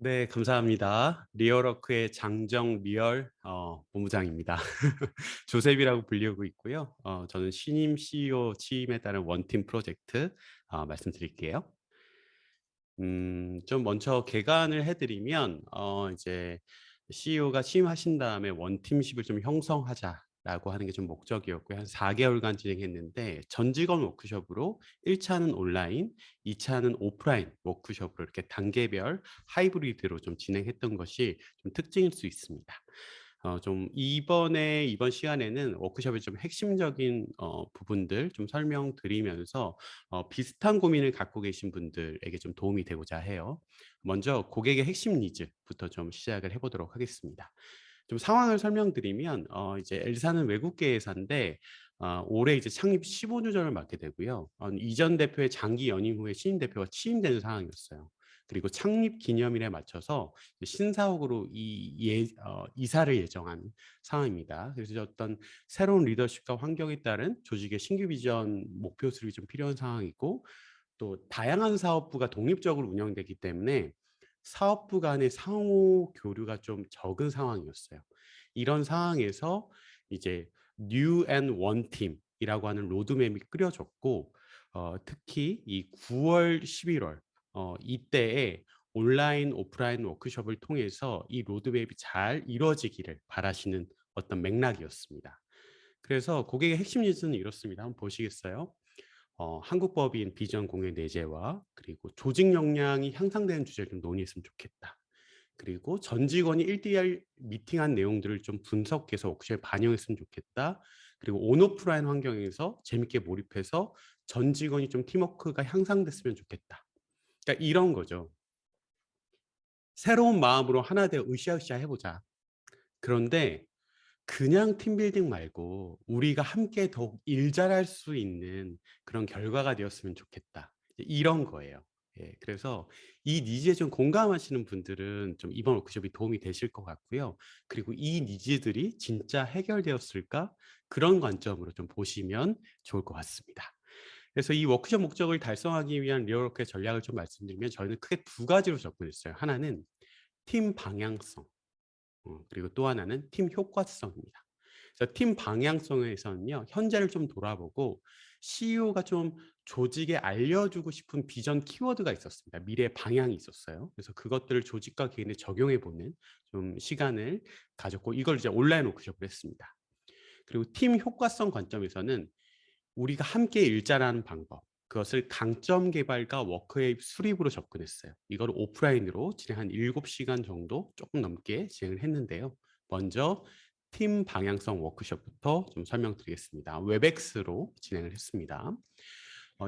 네, 감사합니다. 리얼워크의 장정 리얼 본부장입니다. 조셉이라고 불리고 있고요. 저는 신임 CEO 취임에 따른 원팀 프로젝트 말씀드릴게요. 좀 먼저 개관을 해드리면 이제 CEO가 취임하신 다음에 원팀십을 좀 형성하자라고 하는 게 좀 목적이었고요. 한 4개월간 진행했는데 전 직원 워크숍으로 1차는 온라인, 2차는 오프라인 워크숍으로 이렇게 단계별 하이브리드로 좀 진행했던 것이 좀 특징일 수 있습니다. 좀 이번 시간에는 워크숍의 좀 핵심적인 부분들 좀 설명드리면서 비슷한 고민을 갖고 계신 분들에게 좀 도움이 되고자 해요. 먼저 고객의 핵심 니즈부터 좀 시작을 해보도록 하겠습니다. 좀 상황을 설명드리면 이제 엘사는 외국계 회사인데 올해 이제 창립 15주년을 맞게 되고요. 이전 대표의 장기 연임 후에 신임 대표가 취임되는 상황이었어요. 그리고 창립 기념일에 맞춰서 신사옥으로 이사를 예정한 상황입니다. 그래서 어떤 새로운 리더십과 환경에 따른 조직의 신규 비전 목표 수립이 좀 필요한 상황이고, 또 다양한 사업부가 독립적으로 운영되기 때문에 사업부 간의 상호 교류가 좀 적은 상황이었어요. 이런 상황에서 이제 New and One Team이라고 하는 로드맵이 끓여졌고, 특히 이 9월, 11월 이때에 온라인, 오프라인 워크숍을 통해서 이 로드맵이 잘 이루어지기를 바라시는 어떤 맥락이었습니다. 그래서 고객의 핵심 니즈는 이렇습니다. 한번 보시겠어요? 한국법인 비전 공유 내재와 그리고 조직 역량이 향상되는 주제를 좀 논의했으면 좋겠다. 그리고 전 직원이 1대1 미팅한 내용들을 좀 분석해서 워크숍에 반영했으면 좋겠다. 그리고 온오프라인 환경에서 재밌게 몰입해서 전 직원이 좀 팀워크가 향상됐으면 좋겠다. 그러니까 이런 거죠. 새로운 마음으로 하나 되어 으쌰으쌰 해보자. 그런데 그냥 팀빌딩 말고 우리가 함께 더욱 일 잘할 수 있는 그런 결과가 되었으면 좋겠다. 이런 거예요. 예, 그래서 이 니즈에 좀 공감하시는 분들은 좀 이번 워크숍이 도움이 되실 것 같고요. 그리고 이 니즈들이 진짜 해결되었을까? 그런 관점으로 좀 보시면 좋을 것 같습니다. 그래서 이 워크숍 목적을 달성하기 위한 리얼워크의 전략을 좀 말씀드리면 저희는 크게 두 가지로 접근했어요. 하나는 팀 방향성, 그리고 또 하나는 팀 효과성입니다. 그래서 팀 방향성에서는요, 현재를 좀 돌아보고 CEO가 좀 조직에 알려주고 싶은 비전 키워드가 있었습니다. 미래 방향이 있었어요. 그래서 그것들을 조직과 개인에 적용해보는 좀 시간을 가졌고, 이걸 이제 온라인 워크숍을 했습니다. 그리고 팀 효과성 관점에서는 우리가 함께 일자라는 방법, 그것을 강점 개발과 워크웨이 수립으로 접근했어요. 이걸 오프라인으로 진행 한 7시간 정도 조금 넘게 진행을 했는데요. 먼저 팀 방향성 워크숍부터 좀 설명드리겠습니다. 웹엑스로 진행을 했습니다.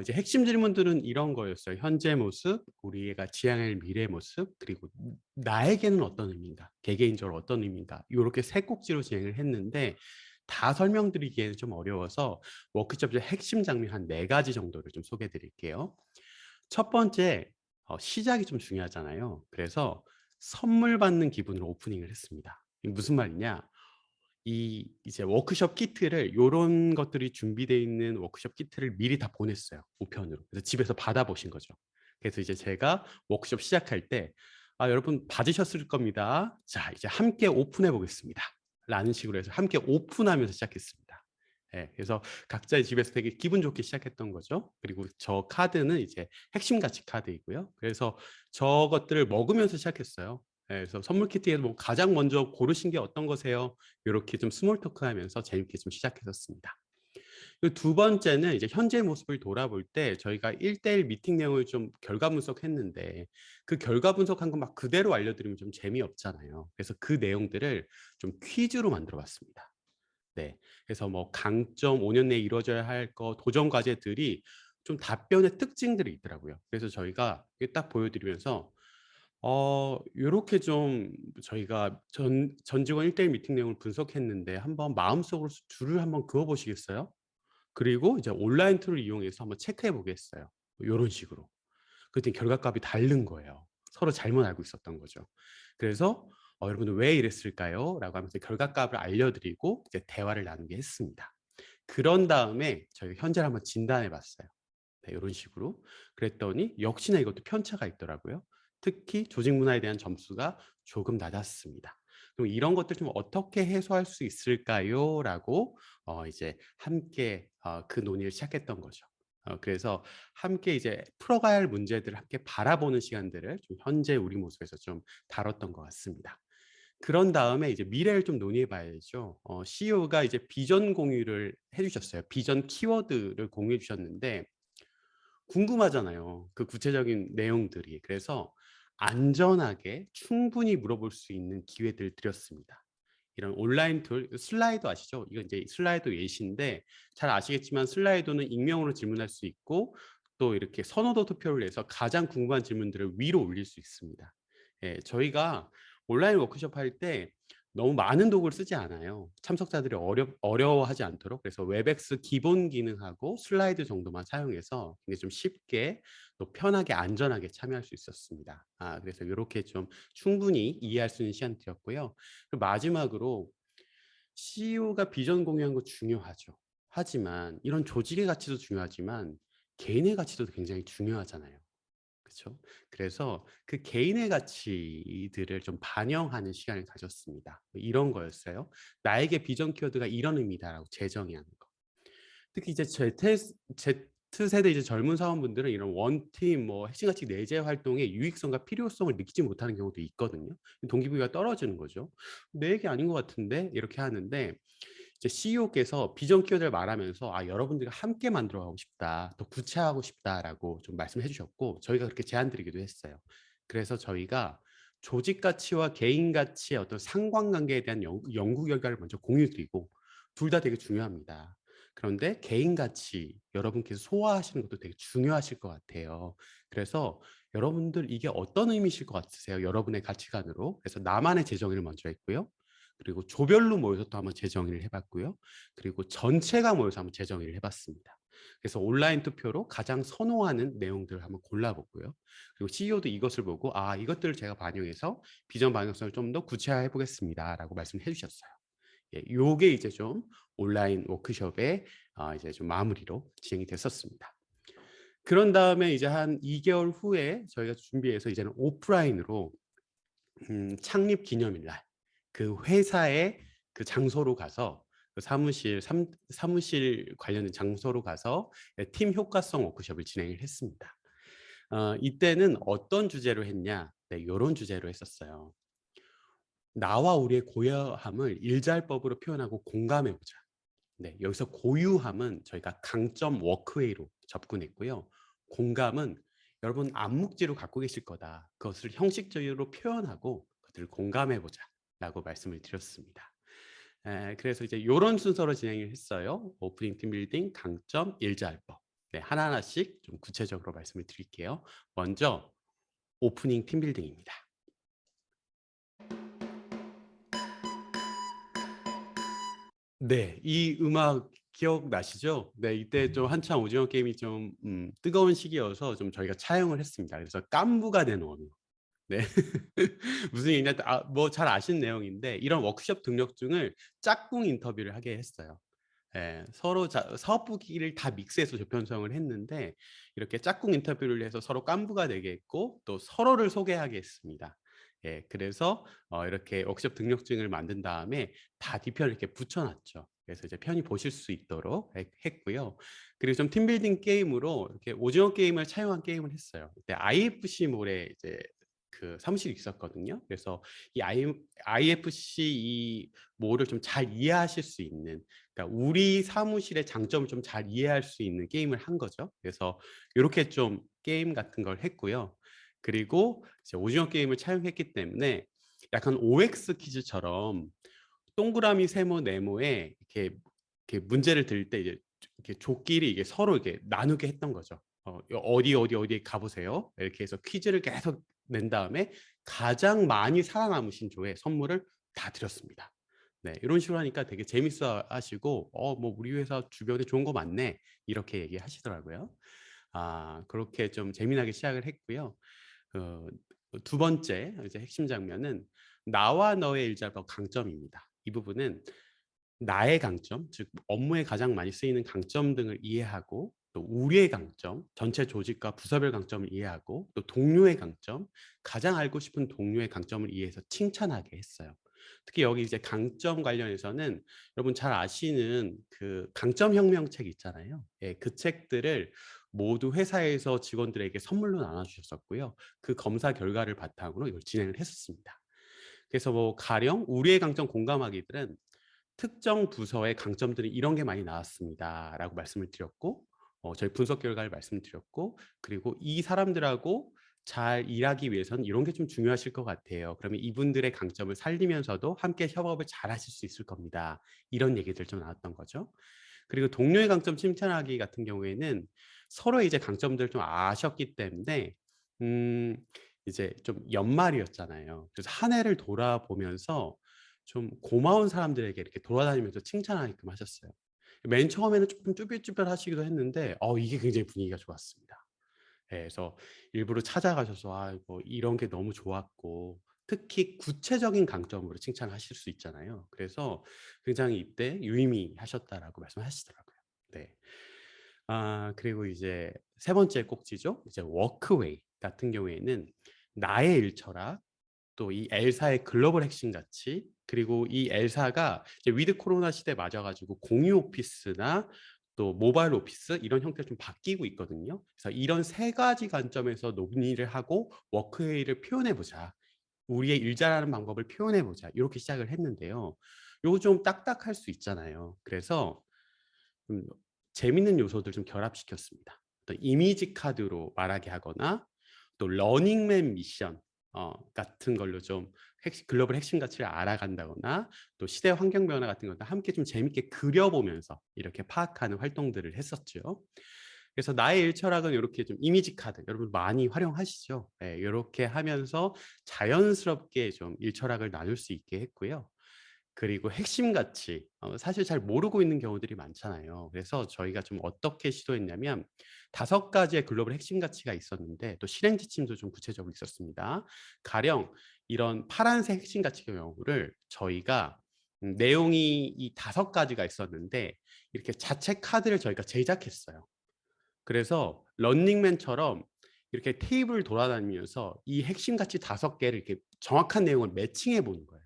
이제 핵심 질문들은 이런 거였어요. 현재 모습, 우리가 지향할 미래 모습, 그리고 나에게는 어떤 의미인가, 개개인적으로 어떤 의미인가, 이렇게 세 꼭지로 진행을 했는데 다 설명드리기에는 좀 어려워서 워크숍의 핵심 장면 한 4가지 정도를 좀 소개해 드릴게요. 첫 번째, 시작이 좀 중요하잖아요. 그래서 선물 받는 기분으로 오프닝을 했습니다. 이게 무슨 말이냐? 이제 워크숍 키트를 요런 것들이 준비되어 있는 워크숍 키트를 미리 다 보냈어요. 우편으로. 그래서 집에서 받아보신 거죠. 그래서 이제 제가 워크숍 시작할 때 여러분 받으셨을 겁니다. 자, 이제 함께 오픈해 보겠습니다. 라는 식으로 해서 함께 오픈하면서 시작했습니다. 예, 그래서 각자의 집에서 되게 기분 좋게 시작했던 거죠. 그리고 저 카드는 이제 핵심 가치 카드이고요. 그래서 저것들을 먹으면서 시작했어요. 예, 그래서 선물 키트에서 뭐 가장 먼저 고르신 게 어떤 거세요? 이렇게 좀 스몰 토크 하면서 재밌게 좀 시작했었습니다. 그리고 두 번째는 이제 현재 모습을 돌아볼 때 저희가 1대1 미팅 내용을 좀 결과 분석했는데 그 결과 분석한 거 막 그대로 알려드리면 좀 재미없잖아요. 그래서 그 내용들을 좀 퀴즈로 만들어 봤습니다. 네. 그래서 뭐 강점, 5년 내에 이루어져야 할 거, 도전 과제들이 좀 답변의 특징들이 있더라고요. 그래서 저희가 이게 딱 보여드리면서 요렇게 좀 저희가 전 직원 1대1 미팅 내용을 분석했는데 한번 마음속으로 줄을 한번 그어 보시겠어요? 그리고 이제 온라인 툴을 이용해서 한번 체크해 보겠어요. 요런 식으로. 그랬더니 결과값이 다른 거예요. 서로 잘못 알고 있었던 거죠. 그래서 "여러분은 왜 이랬을까요?" 라고 하면서 결과값을 알려드리고 이제 대화를 나누게 했습니다. 그런 다음에 저희가 현재를 한번 진단해 봤어요. 네, 요런 식으로. 그랬더니 역시나 이것도 편차가 있더라고요. 특히 조직 문화에 대한 점수가 조금 낮았습니다. 그럼 이런 것들 좀 어떻게 해소할 수 있을까요? 라고 이제 함께 그 논의를 시작했던 거죠. 그래서 함께 이제 풀어가야 할 문제들을 함께 바라보는 시간들을 좀 현재 우리 모습에서 좀 다뤘던 것 같습니다. 그런 다음에 이제 미래를 좀 논의해 봐야죠. CEO가 이제 비전 공유를 해 주셨어요. 비전 키워드를 공유해 주셨는데 궁금하잖아요, 그 구체적인 내용들이. 그래서 안전하게 충분히 물어볼 수 있는 기회들을 드렸습니다. 이런 온라인 툴, 슬라이도 아시죠? 이거 이제 슬라이도 예시인데 잘 아시겠지만 슬라이도는 익명으로 질문할 수 있고 또 이렇게 선호도 투표를 해서 가장 궁금한 질문들을 위로 올릴 수 있습니다. 예, 저희가 온라인 워크숍 할 때 너무 많은 도구를 쓰지 않아요. 참석자들이 어려워하지 않도록. 그래서 웹엑스 기본 기능하고 슬라이드 정도만 사용해서 굉장히 좀 쉽게 또 편하게 안전하게 참여할 수 있었습니다. 그래서 이렇게 좀 충분히 이해할 수 있는 시간 드렸고요. 그리고 마지막으로 CEO가 비전 공유한 거 중요하죠. 하지만 이런 조직의 가치도 중요하지만 개인의 가치도 굉장히 중요하잖아요. 그렇죠? 그래서 그 개인의 가치들을 좀 반영하는 시간을 가졌습니다. 이런 거였어요. 나에게 비전 키워드가 이런 의미다라고 재정의하는 거. 특히 이제 Z세대 이제 젊은 사원분들은 이런 원팀 뭐 핵심 가치 내재 활동의 유익성과 필요성을 느끼지 못하는 경우도 있거든요. 동기부여가 떨어지는 거죠. 내 얘기 아닌 것 같은데 이렇게 하는데 이제 CEO께서 비전 키워드를 말하면서 여러분들과 함께 만들어가고 싶다, 더 구체화하고 싶다라고 좀 말씀해 주셨고 저희가 그렇게 제안 드리기도 했어요. 그래서 저희가 조직 가치와 개인 가치의 어떤 상관관계에 대한 연구 결과를 먼저 공유 드리고 둘 다 되게 중요합니다. 그런데 개인 가치 여러분께서 소화하시는 것도 되게 중요하실 것 같아요. 그래서 여러분들 이게 어떤 의미실 것 같으세요? 여러분의 가치관으로. 그래서 나만의 재정의를 먼저 했고요. 그리고 조별로 모여서 또 한번 재정의를 해봤고요. 그리고 전체가 모여서 한번 재정의를 해봤습니다. 그래서 온라인 투표로 가장 선호하는 내용들을 한번 골라보고요. 그리고 CEO도 이것을 보고 이것들을 제가 반영해서 비전 방향성을 좀 더 구체화해 보겠습니다라고 말씀해 주셨어요. 예, 요게 이제 좀 온라인 워크숍의 이제 좀 마무리로 진행이 됐었습니다. 그런 다음에 이제 한 2개월 후에 저희가 준비해서 이제는 오프라인으로 창립 기념일 날 그 회사의 그 장소로 가서 그 사무실 관련된 장소로 가서 팀 효과성 워크숍을 진행을 했습니다. 이때는 어떤 주제로 했냐? 네, 요런 주제로 했었어요. 나와 우리의 고유함을 일잘법으로 표현하고 공감해 보자. 네, 여기서 고유함은 저희가 강점 워크웨이로 접근했고요. 공감은 여러분 암묵지로 갖고 계실 거다. 그것을 형식적으로 표현하고 그것을 공감해 보자 라고 말씀을 드렸습니다. 그래서 이제 이런 순서로 진행을 했어요. 오프닝 팀 빌딩, 강점, 일자알법. 네, 하나하나씩 좀 구체적으로 말씀을 드릴게요. 먼저 오프닝 팀 빌딩입니다. 네. 이 음악 기억나시죠? 네. 이때 좀 한참 오징어 게임이 좀 뜨거운 시기여서 좀 저희가 차용을 했습니다. 그래서 깐부가 된 원우. 네. 무슨 얘기냐 뭐 잘 아시는 내용인데 이런 워크숍 등록증을 짝꿍 인터뷰를 하게 했어요. 예. 서로 사업부기를 다 믹스해서 저편성을 했는데 이렇게 짝꿍 인터뷰를 해서 서로 깐부가 되게 했고 또 서로를 소개하게 했습니다. 예. 그래서 이렇게 워크숍 등록증을 만든 다음에 다 뒤편을 이렇게 붙여 놨죠. 그래서 이제 편히 보실 수 있도록 했고요. 그리고 좀 팀빌딩 게임으로 이렇게 오징어 게임을 차용한 게임을 했어요. 그때 IFC몰에 이제 그 사무실이 있었거든요. 그래서 이 IFC 이 몰을 좀 잘 이해하실 수 있는, 그러니까 우리 사무실의 장점을 좀 잘 이해할 수 있는 게임을 한 거죠. 그래서 이렇게 좀 게임 같은 걸 했고요. 그리고 이제 오징어 게임을 차용했기 때문에 약간 OX 퀴즈처럼 동그라미, 세모, 네모에 이렇게 문제를 드릴 때 이제 이렇게 조끼리 이게 서로 이렇게 나누게 했던 거죠. 어디 가보세요. 이렇게 해서 퀴즈를 계속 낸 다음에 가장 많이 살아남으신 조에 선물을 다 드렸습니다. 네, 이런 식으로 하니까 되게 재밌어 하시고, 뭐 우리 회사 주변에 좋은 거 많네. 이렇게 얘기하시더라고요. 그렇게 좀 재미나게 시작을 했고요. 어, 두 번째 이제 핵심 장면은 나와 너의 일자가 강점입니다. 이 부분은 나의 강점, 즉 업무에 가장 많이 쓰이는 강점 등을 이해하고 또 우리의 강점, 전체 조직과 부서별 강점을 이해하고 또 동료의 강점, 가장 알고 싶은 동료의 강점을 이해해서 칭찬하게 했어요. 특히 여기 이제 강점 관련해서는 여러분 잘 아시는 그 강점 혁명 책 있잖아요. 예, 그 책들을 모두 회사에서 직원들에게 선물로 나눠주셨었고요. 그 검사 결과를 바탕으로 이걸 진행을 했었습니다. 그래서 뭐 가령 우리의 강점 공감하기들은 특정 부서의 강점들이 이런 게 많이 나왔습니다라고 말씀을 드렸고, 저희 분석 결과를 말씀드렸고, 그리고 이 사람들하고 잘 일하기 위해서는 이런 게 좀 중요하실 것 같아요. 그러면 이분들의 강점을 살리면서도 함께 협업을 잘 하실 수 있을 겁니다. 이런 얘기들 좀 나왔던 거죠. 그리고 동료의 강점 칭찬하기 같은 경우에는 서로 이제 강점들을 좀 아셨기 때문에 음 이제 좀 연말이었잖아요. 그래서 한 해를 돌아보면서 좀 고마운 사람들에게 이렇게 돌아다니면서 칭찬하게끔 하셨어요. 맨 처음에는 조금 쭈뼛쭈뼛하시기도 했는데 이게 굉장히 분위기가 좋았습니다. 예, 그래서 일부러 찾아가셔서 뭐 이런 게 너무 좋았고 특히 구체적인 강점으로 칭찬하실 수 있잖아요. 그래서 굉장히 이때 유의미하셨다라고 말씀하시더라고요. 네. 그리고 이제 세 번째 꼭지죠. 이제 워크웨이 같은 경우에는 나의 일 철학, 또 이 엘사의 글로벌 핵심 가치, 그리고 이 엘사가 이제 위드 코로나 시대 맞아 가지고 공유 오피스나 또 모바일 오피스 이런 형태로 좀 바뀌고 있거든요. 그래서 이런 세 가지 관점에서 논의를 하고 워크웨이를 표현해 보자. 우리의 일 잘하는 방법을 표현해 보자. 이렇게 시작을 했는데요. 요거 좀 딱딱할 수 있잖아요. 그래서 좀 재밌는 요소들 좀 결합시켰습니다. 또 이미지 카드로 말하게 하거나 또 러닝맨 미션 같은 걸로 좀 글로벌 핵심 가치를 알아간다거나 또 시대 환경 변화 같은 것도 함께 좀 재밌게 그려보면서 이렇게 파악하는 활동들을 했었죠. 그래서 나의 일철학은 이렇게 좀 이미지 카드 여러분 많이 활용하시죠. 네, 이렇게 하면서 자연스럽게 좀 일철학을 나눌 수 있게 했고요. 그리고 핵심 가치 사실 잘 모르고 있는 경우들이 많잖아요. 그래서 저희가 좀 어떻게 시도했냐면 5가지의 글로벌 핵심 가치가 있었는데 또 실행 지침도 좀 구체적으로 있었습니다. 가령 이런 파란색 핵심 가치 경우를 저희가 내용이 이 5가지가 있었는데 이렇게 자체 카드를 저희가 제작했어요. 그래서 런닝맨처럼 이렇게 테이블을 돌아다니면서 이 핵심 가치 5개를 이렇게 정확한 내용을 매칭해 보는 거예요.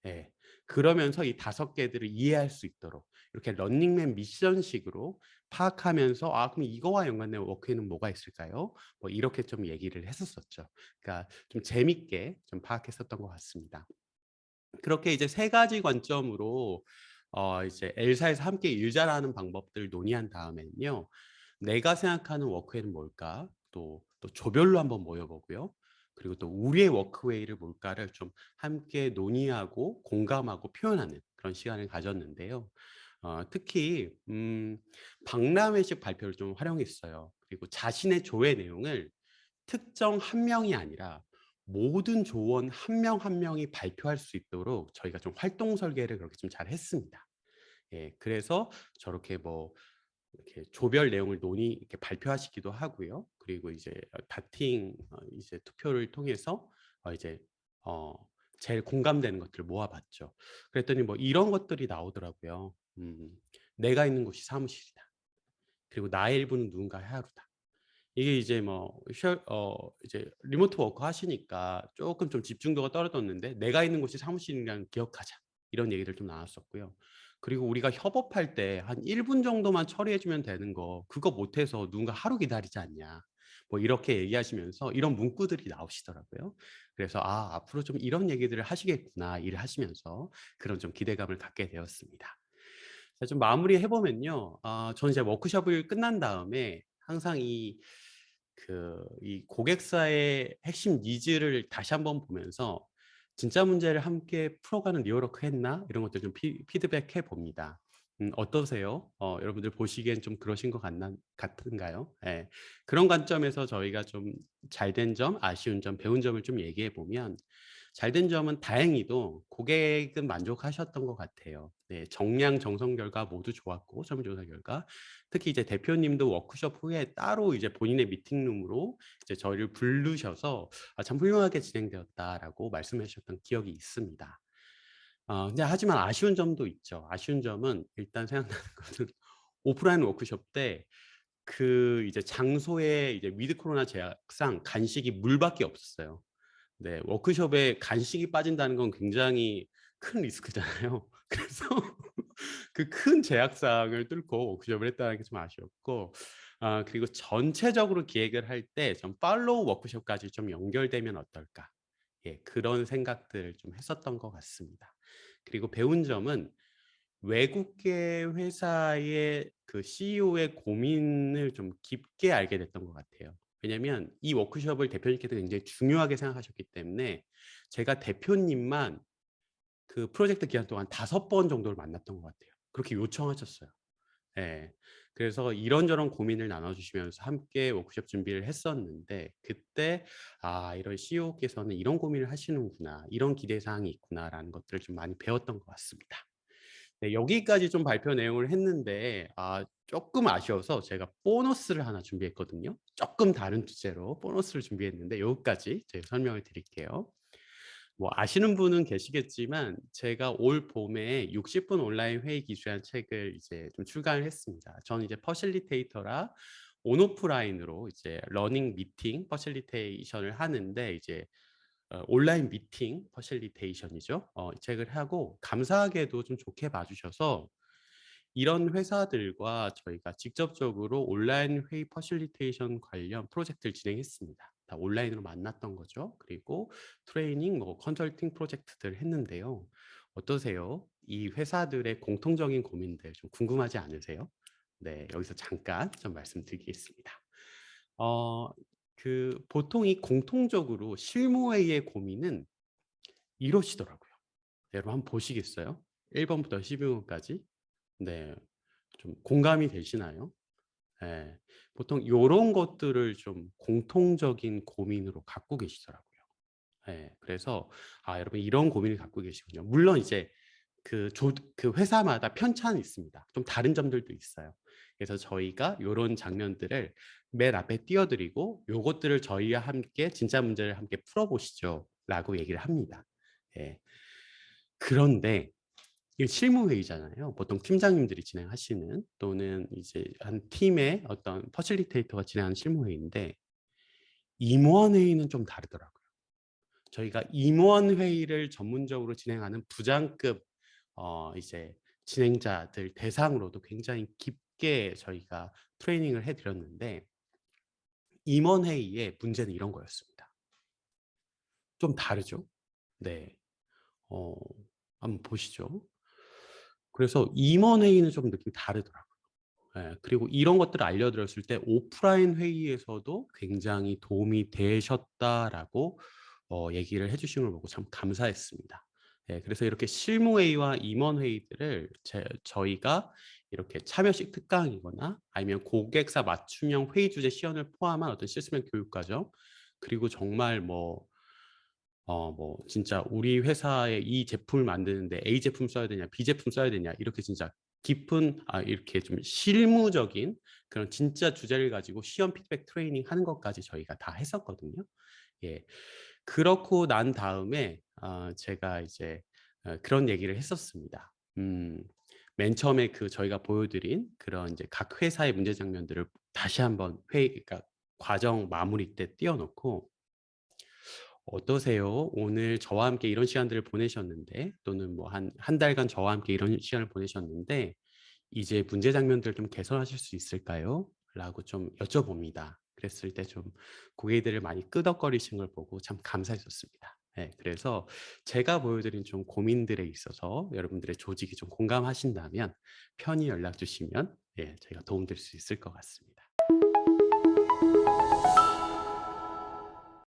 예. 그러면서 이 5개들을 이해할 수 있도록 이렇게 런닝맨 미션식으로 파악하면서 그럼 이거와 연관된 워크에는 뭐가 있을까요? 뭐 이렇게 좀 얘기를 했었었죠. 그러니까 좀 재밌게 좀 파악했었던 것 같습니다. 그렇게 이제 3가지 관점으로 이제 엘사에서 함께 일 잘하는 방법들 논의한 다음에는요. 내가 생각하는 워크웨이는 뭘까? 또 조별로 한번 모여 보고요. 그리고 또 우리의 워크웨이를 뭘까를 좀 함께 논의하고 공감하고 표현하는 그런 시간을 가졌는데요. 특히 박람회식 발표를 좀 활용했어요. 그리고 자신의 조회 내용을 특정 한 명이 아니라 모든 조원 한 명 한 명이 발표할 수 있도록 저희가 좀 활동 설계를 그렇게 좀 잘했습니다. 예, 그래서 저렇게 뭐 이렇게 조별 내용을 이렇게 발표하시기도 하고요. 그리고 이제 다팅 이제 투표를 통해서 이제 어 제일 공감되는 것들을 모아봤죠. 그랬더니 뭐 이런 것들이 나오더라고요. 내가 있는 곳이 사무실이다. 그리고 나의 일부는 누군가의 하루다. 이게 이제 뭐 이제 리모트 워크 하시니까 조금 좀 집중도가 떨어졌는데 "내가 있는 곳이 사무실이라는 기억하자." 이런 얘기를 좀 나눴었고요. 그리고 우리가 협업할 때 한 1분 정도만 처리해 주면 되는 거 그거 못해서 누군가 하루 기다리지 않냐. 뭐 이렇게 얘기하시면서 이런 문구들이 나오시더라고요. 그래서 '앞으로 좀 이런 얘기들을 하시겠구나.' 일을 하시면서 그런 좀 기대감을 갖게 되었습니다. 자, 좀 마무리해 보면요. 저는 이제 워크숍을 끝난 다음에 항상 이 고객사의 핵심 니즈를 다시 한번 보면서 '진짜 문제를 함께 풀어가는 리얼워크 했나?' 이런 것들 좀 피드백해 봅니다. 어떠세요? 여러분들 보시기엔 좀 그러신 것 같은가요? 예. 그런 관점에서 저희가 좀 잘된 점, 아쉬운 점, 배운 점을 좀 얘기해 보면 잘된 점은 다행히도 고객은 만족하셨던 것 같아요. 네, 정량 정성 결과 모두 좋았고 설문조사 결과 특히 이제 대표님도 워크숍 후에 따로 이제 본인의 미팅룸으로 이제 저희를 부르셔서 참 훌륭하게 진행되었다라고 말씀해 주셨던 기억이 있습니다. 근데 하지만 아쉬운 점도 있죠. 아쉬운 점은 일단 생각나는 것은 오프라인 워크숍 때 그 이제 장소에 이제 위드 코로나 제약상 간식이 물밖에 없었어요. 네. 워크숍에 간식이 빠진다는 건 굉장히 큰 리스크잖아요. 그래서 그 큰 제약사항을 뚫고 워크숍을 했다는 게 좀 아쉬웠고, 그리고 전체적으로 기획을 할 때 좀 팔로우 워크숍까지 좀 연결되면 어떨까? 예, 그런 생각들을 좀 했었던 것 같습니다. 그리고 배운 점은 외국계 회사의 그 CEO의 고민을 좀 깊게 알게 됐던 것 같아요. 왜냐면 이 워크숍을 대표님께서 굉장히 중요하게 생각하셨기 때문에 제가 대표님만 그 프로젝트 기간 동안 5번 정도를 만났던 것 같아요. 그렇게 요청하셨어요. 예. 그래서 이런저런 고민을 나눠주시면서 함께 워크숍 준비를 했었는데, 그때 이런 CEO께서는 이런 고민을 하시는구나, 이런 기대 사항이 있구나라는 것들을 좀 많이 배웠던 것 같습니다. 네, 여기까지 좀 발표 내용을 했는데 조금 아쉬워서 제가 보너스를 하나 준비했거든요. 조금 다른 주제로 보너스를 준비했는데 여기까지 제가 설명을 드릴게요. 뭐 아시는 분은 계시겠지만 제가 올 봄에 60분 온라인 회의 기술이라는 책을 이제 좀 출간을 했습니다. 저는 이제 퍼실리테이터라 온오프라인으로 이제 러닝 미팅 퍼실리테이션을 하는데, 이제 온라인 미팅 퍼실리테이션이죠. 이 책을 하고 감사하게도 좀 좋게 봐주셔서 이런 회사들과 저희가 직접적으로 온라인 회의 퍼실리테이션 관련 프로젝트를 진행했습니다. 다 온라인으로 만났던 거죠. 그리고 트레이닝, 뭐 컨설팅 프로젝트들 했는데요. 어떠세요? 이 회사들의 공통적인 고민들 좀 궁금하지 않으세요? 네, 여기서 잠깐 좀 말씀드리겠습니다. 어, 보통 이 공통적으로 실무회의의 고민은 이러시더라고요. 네, 여러분 한번 보시겠어요? 1번부터 12번까지. 네, 좀 공감이 되시나요? 예. 보통 이런 것들을 좀 공통적인 고민으로 갖고 계시더라고요. 예. 그래서 여러분 이런 고민을 갖고 계시군요. 물론 이제 그 회사마다 편차는 있습니다. 좀 다른 점들도 있어요. 그래서 저희가 요런 장면들을 맨 앞에 띄워드리고 요것들을 저희와 함께 진짜 문제를 함께 풀어보시죠라고 얘기를 합니다. 예. 그런데 이게 실무회의잖아요. 보통 팀장님들이 진행하시는, 또는 이제 한 팀의 어떤 퍼실리테이터가 진행하는 실무회의인데, 임원회의는 좀 다르더라고요. 저희가 임원회의를 전문적으로 진행하는 부장급 이제 진행자들 대상으로도 굉장히 깊게 저희가 트레이닝을 해드렸는데, 임원회의의 문제는 이런 거였습니다. 좀 다르죠? 네. 어, 한번 보시죠. 그래서 임원회의는 좀 느낌이 다르더라고요. 예, 그리고 이런 것들을 알려드렸을 때 오프라인 회의에서도 굉장히 도움이 되셨다라고 얘기를 해주신 걸 보고 참 감사했습니다. 예, 그래서 이렇게 실무회의와 임원회의들을 저희가 이렇게 참여식 특강이거나 아니면 고객사 맞춤형 회의 주제 시연을 포함한 어떤 시스템 교육 과정, 그리고 정말 뭐 진짜 우리 회사에 이 제품을 만드는데 A 제품 써야 되냐, B 제품 써야 되냐, 이렇게 진짜 깊은 이렇게 좀 실무적인 그런 진짜 주제를 가지고 시험 피드백 트레이닝 하는 것까지 저희가 다 했었거든요. 예. 그렇고 난 다음에 제가 이제 그런 얘기를 했었습니다. 맨 처음에 저희가 보여드린 그런 이제 각 회사의 문제 장면들을 다시 한번 그러니까 과정 마무리 때 띄워놓고, 어떠세요? 오늘 저와 함께 이런 시간들을 보내셨는데, 또는 뭐 한 달간 저와 함께 이런 시간을 보내셨는데, 이제 문제 장면들 좀 개선하실 수 있을까요? 라고 좀 여쭤봅니다. 그랬을 때 좀 고개들을 많이 끄덕거리신 걸 보고 참 감사했었습니다. 네, 그래서 제가 보여드린 좀 고민들에 있어서 여러분들의 조직이 좀 공감하신다면 편히 연락 주시면, 예, 저희가 도움드릴 수 있을 것 같습니다.